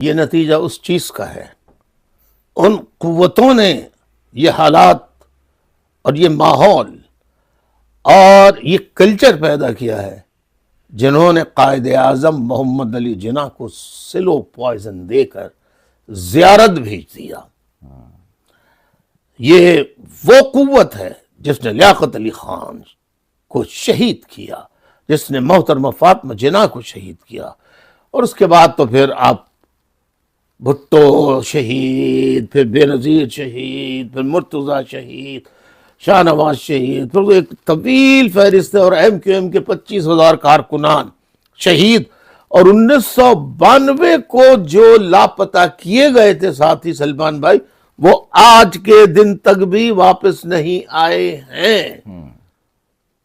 یہ نتیجہ اس چیز کا ہے، ان قوتوں نے یہ حالات اور یہ ماحول اور یہ کلچر پیدا کیا ہے جنہوں نے قائد اعظم محمد علی جناح کو سلو پوائزن دے کر زیارت بھیج دیا۔ یہ وہ قوت ہے جس نے لیاقت علی خان کو شہید کیا، جس نے محترمہ فاطمہ جناح کو شہید کیا، اور اس کے بعد تو پھر آپ بھٹو شہید، پھر بے نظیر شہید، پھر مرتضیٰ شہید، شاہ نواز شہید، پھر ایک طویل فہرست ہے، اور ایم کیو ایم کے 25,000 کارکنان شہید، اور 1992 کو جو لاپتہ کیے گئے تھے ساتھی سلمان بھائی، وہ آج کے دن تک بھی واپس نہیں آئے ہیں۔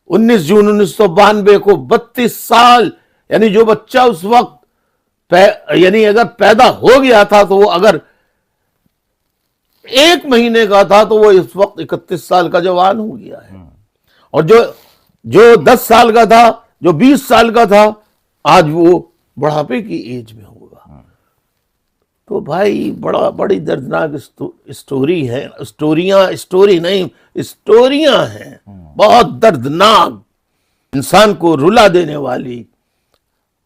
19 جون 1992 کو 32 سال، یعنی جو بچہ اس وقت یعنی اگر پیدا ہو گیا تھا تو وہ اگر 1 مہینے کا تھا تو وہ اس وقت 31 سال کا جوان ہو گیا ہے، اور جو 10 سال کا تھا، جو 20 سال کا تھا، آج وہ بڑھاپے کی ایج میں ہوگا۔ تو بھائی بڑی دردناک اسٹوری ہے، اسٹوری نہیں، اسٹوریاں ہیں بہت دردناک، انسان کو رلا دینے والی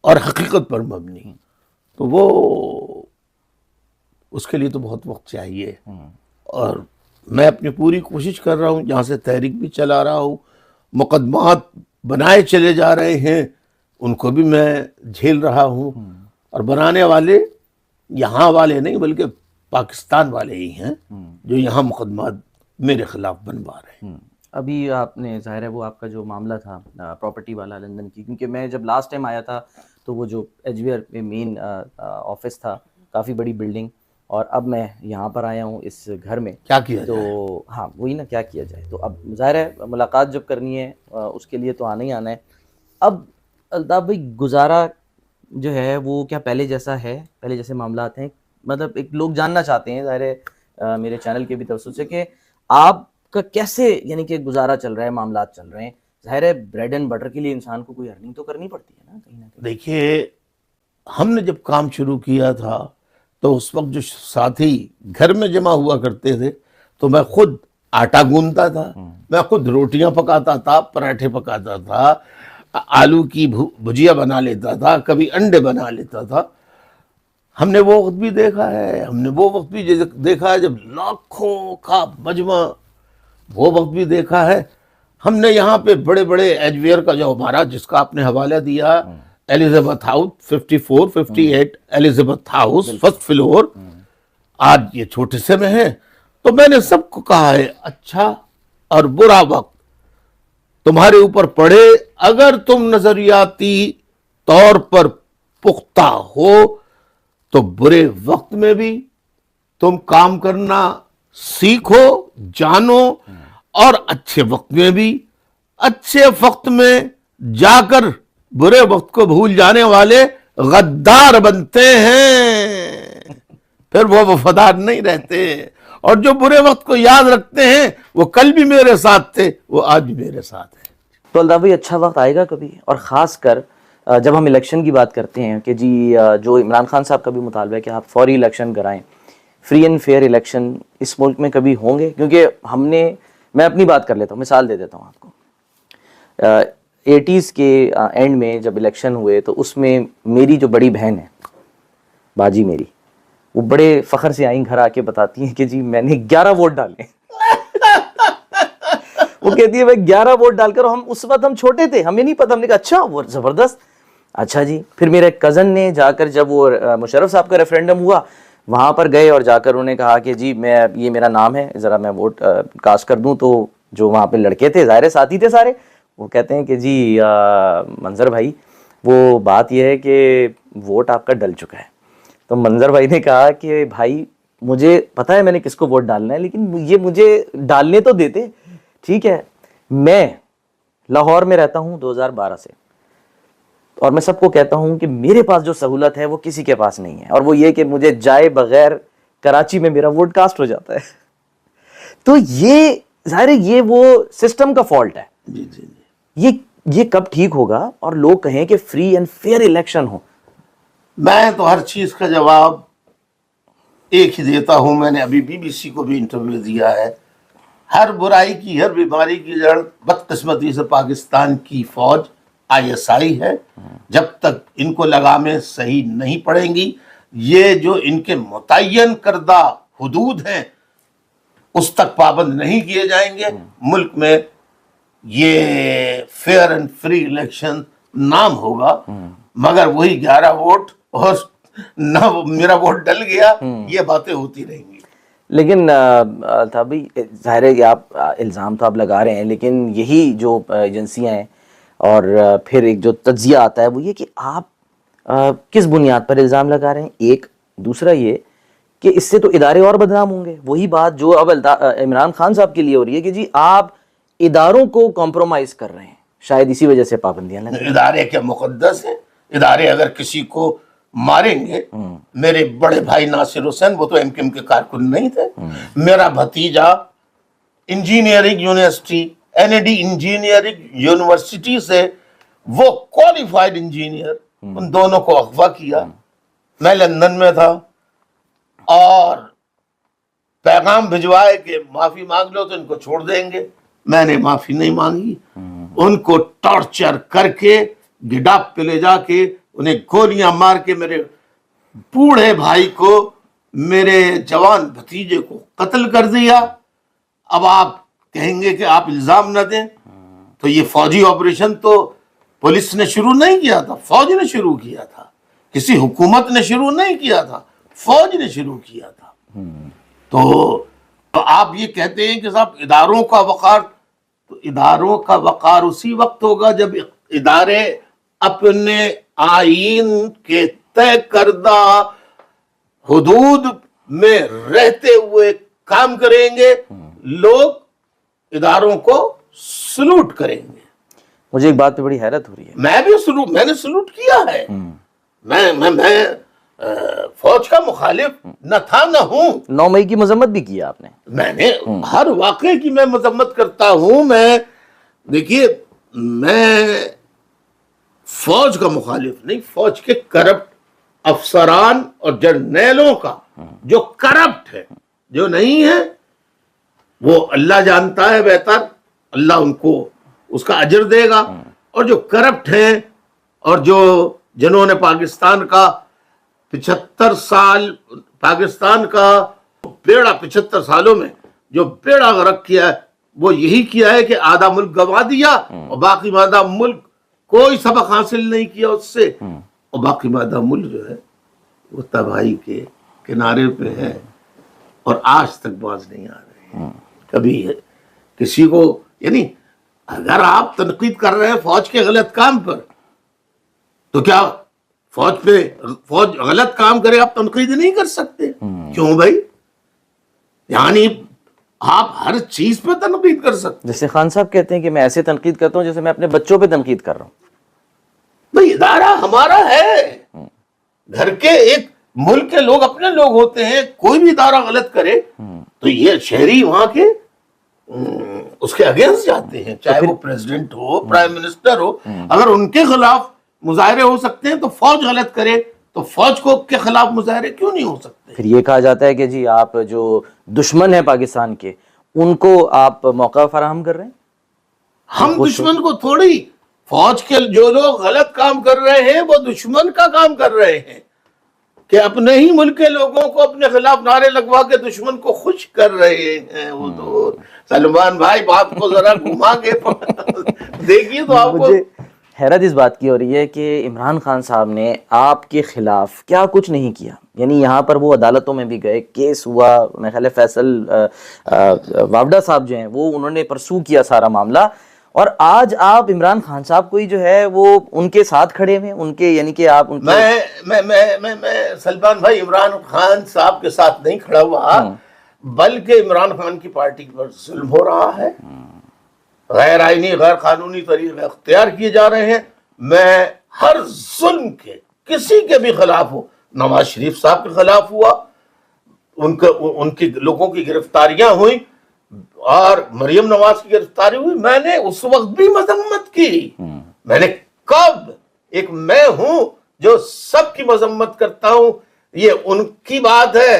اور حقیقت پر مبنی۔ تو وہ اس کے لیے تو بہت وقت چاہیے، اور میں اپنی پوری کوشش کر رہا ہوں، جہاں سے تحریک بھی چلا رہا ہوں، مقدمات بنائے چلے جا رہے ہیں، ان کو بھی میں جھیل رہا ہوں، اور بنانے والے یہاں والے نہیں بلکہ پاکستان والے ہی ہیں جو یہاں مقدمات میرے خلاف بنوا رہے ہیں۔ ابھی آپ نے ظاہر ہے وہ آپ کا جو معاملہ تھا پراپرٹی والا لندن کی، کیونکہ میں جب لاسٹ ٹائم آیا تھا تو وہ جو ایچ وی آر میں مین آفس تھا، کافی بڑی بلڈنگ، اور اب میں یہاں پر آیا ہوں اس گھر میں، کیا کیا تو ہاں وہی نا کیا کیا جائے، تو اب ظاہر ہے ملاقات جب کرنی ہے اس کے لیے تو آنا ہی آنا ہے۔ اب الطاف بھائی گزارا جو ہے وہ کیا پہلے جیسا ہے، پہلے جیسے معاملات ہیں؟ مطلب ایک لوگ جاننا چاہتے ہیں ظاہر ہے میرے چینل کے بھی توسط سے کہ آپ کا کیسے یعنی کہ گزارا چل رہا ہے، معاملات چل رہے ہیں؟ ظاہر ہے بریڈ اینڈ بٹر کے لیے انسان کو کوئی ارننگ تو کرنی پڑتی ہے نا کہیں نہ کہیں۔ دیکھیے، ہم نے جب کام شروع کیا تھا تو اس وقت جو ساتھی گھر میں جمع ہوا کرتے تھے تو میں خود آٹا گوندتا تھا، میں خود روٹیاں پکاتا تھا، پراٹھے پکاتا تھا، آلو کی بھجیا بنا لیتا تھا، کبھی انڈے بنا لیتا تھا۔ ہم نے وہ وقت بھی دیکھا ہے، ہم نے وہ وقت بھی دیکھا ہے جب لاکھوں کا مجمع، وہ وقت بھی دیکھا ہے۔ ہم نے یہاں پہ بڑے بڑے ایچ وی آر کا جو ہمارا جس کا آپ نے حوالہ دیا، ایلزابتھ ہاؤس 54 58 ایلزابتھ ہاؤس فرسٹ فلور، آج یہ چھوٹے سے میں ہے۔ تو میں نے سب کو کہا ہے اچھا اور برا وقت تمہارے اوپر پڑے، اگر تم نظریاتی طور پر پختہ ہو تو برے وقت میں بھی تم کام کرنا سیکھو، جانو، اور اچھے وقت میں بھی۔ اچھے وقت میں جا کر برے وقت کو بھول جانے والے غدار بنتے ہیں، پھر وہ وفادار نہیں رہتے، اور جو برے وقت کو یاد رکھتے ہیں وہ کل بھی میرے ساتھ تھے، وہ آج بھی میرے ساتھ ہیں۔ تو الطاف بھائی اچھا وقت آئے گا کبھی، اور خاص کر جب ہم الیکشن کی بات کرتے ہیں کہ جی جو عمران خان صاحب کا بھی مطالبہ ہے کہ آپ فوری الیکشن کرائیں، فری اینڈ فیئر الیکشن اس ملک میں کبھی ہوں گے؟ کیونکہ میں اپنی بات کر لیتا ہوں، مثال دے دیتا ہوں آپ کو۔ 80s کے اینڈ میں جب الیکشن ہوئے تو اس میں میری جو بڑی بہن ہے باجی میری، وہ بڑے فخر سے آئیں گھر آ کے بتاتی ہیں کہ جی میں نے 11 ووٹ ڈالے۔ وہ کہتی ہے میں 11 ووٹ ڈال کر، اس وقت ہم چھوٹے تھے، ہمیں نہیں پتا، ہم نے کہا اچھا وہ زبردست، اچھا جی۔ پھر میرے کزن نے جا کر جب وہ مشرف صاحب کا ریفرینڈم ہوا وہاں پر گئے اور جا کر انہوں نے کہا کہ جی یہ میرا نام ہے، ذرا میں ووٹ کاسٹ کر دوں۔ تو جو وہاں پہ لڑکے تھے ظاہر ساتھی تھے سارے، وہ کہتے ہیں کہ جی منظر بھائی وہ بات یہ ہے کہ ووٹ آپ کا ڈل چکا ہے۔ تو منظر بھائی نے کہا کہ بھائی مجھے پتا ہے میں نے کس کو ووٹ ڈالنا ہے، لیکن یہ مجھے ڈالنے تو دیتے، ٹھیک ہے؟ میں لاہور میں رہتا ہوں 2012 سے، اور میں سب کو کہتا ہوں کہ میرے پاس جو سہولت ہے وہ کسی کے پاس نہیں ہے، اور وہ یہ کہ مجھے جائے بغیر کراچی میں میرا ووٹ کاسٹ ہو جاتا ہے۔ تو یہ ظاہر ہے یہ وہ سسٹم کا فالٹ ہے۔ جی جی جی، یہ کب ٹھیک ہوگا اور لوگ کہیں کہ فری اینڈ فیئر الیکشن ہو؟ میں تو ہر چیز کا جواب ایک ہی دیتا ہوں. میں نے ابھی BBC کو بھی انٹرویو دیا ہے. ہر برائی کی، ہر بیماری کی جڑ بدقسمتی سے پاکستان کی فوج ISI ہے. جب تک ان کو لگامیں صحیح نہیں پڑیں گی، یہ جو ان کے متعین کردہ حدود ہیں اس تک پابند نہیں کیے جائیں گے، ملک میں یہ فیئر اینڈ فری الیکشن نام ہوگا، مگر وہی 11 ووٹ اور نہ میرا ووٹ ڈل گیا، یہ باتیں ہوتی رہیں گی. لیکن تھا بھی ظاہر ہے کہ آپ الزام تو آپ لگا رہے ہیں، لیکن یہی جو ایجنسیاں ہیں اور پھر ایک جو تجزیہ آتا ہے وہ یہ کہ آپ کس بنیاد پر الزام لگا رہے ہیں. ایک دوسرا یہ کہ اس سے تو ادارے اور بدنام ہوں گے. وہی بات جو اب عمران خان صاحب کے لیے ہو رہی ہے کہ جی آپ اداروں کو کمپرومائز کر رہے ہیں، شاید اسی وجہ سے پابندیاں لگ رہی ہیں. ادارے کیا مقدس ہیں؟ ادارے اگر کسی کو ماریں گے، میرے بڑے بھائی ناصر حسین وہ تو MKM کے کارکن نہیں تھے، میرا بھتیجا engineering university NAD engineering university سے وہ کوالیفائڈ انجینئر، ان دونوں کو اغوا کیا. میں لندن میں تھا اور پیغام بھجوائے کہ معافی مانگ لو تو ان کو چھوڑ دیں گے. میں نے معافی نہیں مانگی، ان کو ٹارچر کر کے گڈاپ پہ لے جا کے انہیں گولیاں مار کے میرے بوڑھے بھائی کو، میرے جوان بھتیجے کو قتل کر دیا. اب آپ کہیں گے کہ آپ الزام نہ دیں، تو یہ فوجی آپریشن تو پولیس نے شروع نہیں کیا تھا، فوج نے شروع کیا تھا. کسی حکومت نے شروع نہیں کیا تھا، فوج نے شروع کیا تھا. تو آپ یہ کہتے ہیں کہ صاحب اداروں کا وقار، تو اداروں کا وقار اسی وقت ہوگا جب ادارے اپنے آئین کے طے کردہ حدود میں رہتے ہوئے کام کریں گے، لوگ اداروں کو سلوٹ کریں گے. مجھے ایک بات پہ بڑی حیرت ہو رہی ہے. میں نے سلوٹ کیا ہے. میں فوج کا مخالف نہ تھا نہ ہوں. 9 مئی کی مذمت بھی کیا آپ نے. میں نے ہر واقعے کی میں مذمت کرتا ہوں. دیکھیے میں فوج کا مخالف نہیں، فوج کے کرپٹ افسران اور جرنیلوں کا جو کرپٹ ہے، جو نہیں ہے وہ اللہ جانتا ہے بہتر، اللہ ان کو اس کا اجر دے گا. اور جو کرپٹ ہیں اور جنہوں نے پاکستان کا 75 سال، پاکستان کا بیڑا 75 سالوں میں جو بیڑا غرق کیا ہے، وہ یہی کیا ہے کہ آدھا ملک گوا دیا اور باقی آدھا ملک کوئی سبق حاصل نہیں کیا اس سے، اور باقی آدھا ملک جو ہے وہ تباہی کے کنارے پہ ہے اور آج تک باز نہیں آ رہے ہیں. کبھی کسی کو، یعنی اگر آپ تنقید کر رہے ہیں فوج کے غلط کام پر، تو کیا فوج غلط کام کرے آپ تنقید نہیں کر سکتے؟ کیوں بھائی؟ یعنی آپ ہر چیز پہ تنقید کر سکتے. جیسے خان صاحب کہتے ہیں کہ میں ایسے تنقید کرتا ہوں جیسے میں اپنے بچوں پہ تنقید کر رہا ہوں. بھائی ادارہ ہمارا ہے، گھر کے ایک ملک کے لوگ اپنے لوگ ہوتے ہیں. کوئی بھی ادارہ غلط کرے تو یہ شہری وہاں کے اس کے اگینسٹ جاتے ہیں، چاہے وہ پریزیڈنٹ ہو، پرائم منسٹر ہو. اگر ان کے خلاف مظاہرے ہو سکتے ہیں تو فوج غلط کرے تو فوج کو کے خلاف مظاہرے کیوں نہیں ہو سکتے؟ پھر یہ کہا جاتا ہے کہ جی آپ جو دشمن ہیں پاکستان کے، ان کو آپ موقع فراہم کر رہے ہیں. ہم دشمن کو تھوڑی، فوج کے جو لوگ غلط کام کر رہے ہیں وہ دشمن کا کام کر رہے ہیں کہ اپنے ہی ملک کے لوگوں کو اپنے خلاف نعرے لگوا کے دشمن کو خوش کر رہے ہیں. وہ تو سلمان بھائی بات کو ذرا گھما کے دیکھیے تو آپ کو. مجھے حیرت اس بات کی ہو رہی ہے کہ عمران خان صاحب نے آپ کے خلاف کیا کچھ نہیں کیا. یعنی یہاں پر وہ عدالتوں میں بھی گئے، کیس ہوا، میرے خیال ہے فیصل واوڈا صاحب جو ہیں وہ انہوں نے پرسو کیا سارا معاملہ، اور آج آپ عمران خان صاحب کو ہی جو ہے وہ ان کے ساتھ کھڑے ہوئے ان کے، یعنی کہ آپ ان میں سلمان بھائی عمران خان صاحب کے ساتھ نہیں کھڑا ہوا، بلکہ عمران خان کی پارٹی پر ظلم ہو رہا ہے، غیر آئینی غیر قانونی طریقے اختیار کیے جا رہے ہیں. میں ہر ظلم کے کسی کے بھی خلاف ہوں. نواز شریف صاحب کے خلاف ہوا، ان کی لوگوں کی گرفتاریاں ہوئیں اور مریم نواز کی گرفتاری ہوئی، میں نے اس وقت بھی مذمت کی. میں نے کب، ایک میں ہوں جو سب کی مذمت کرتا ہوں، یہ ان کی بات ہے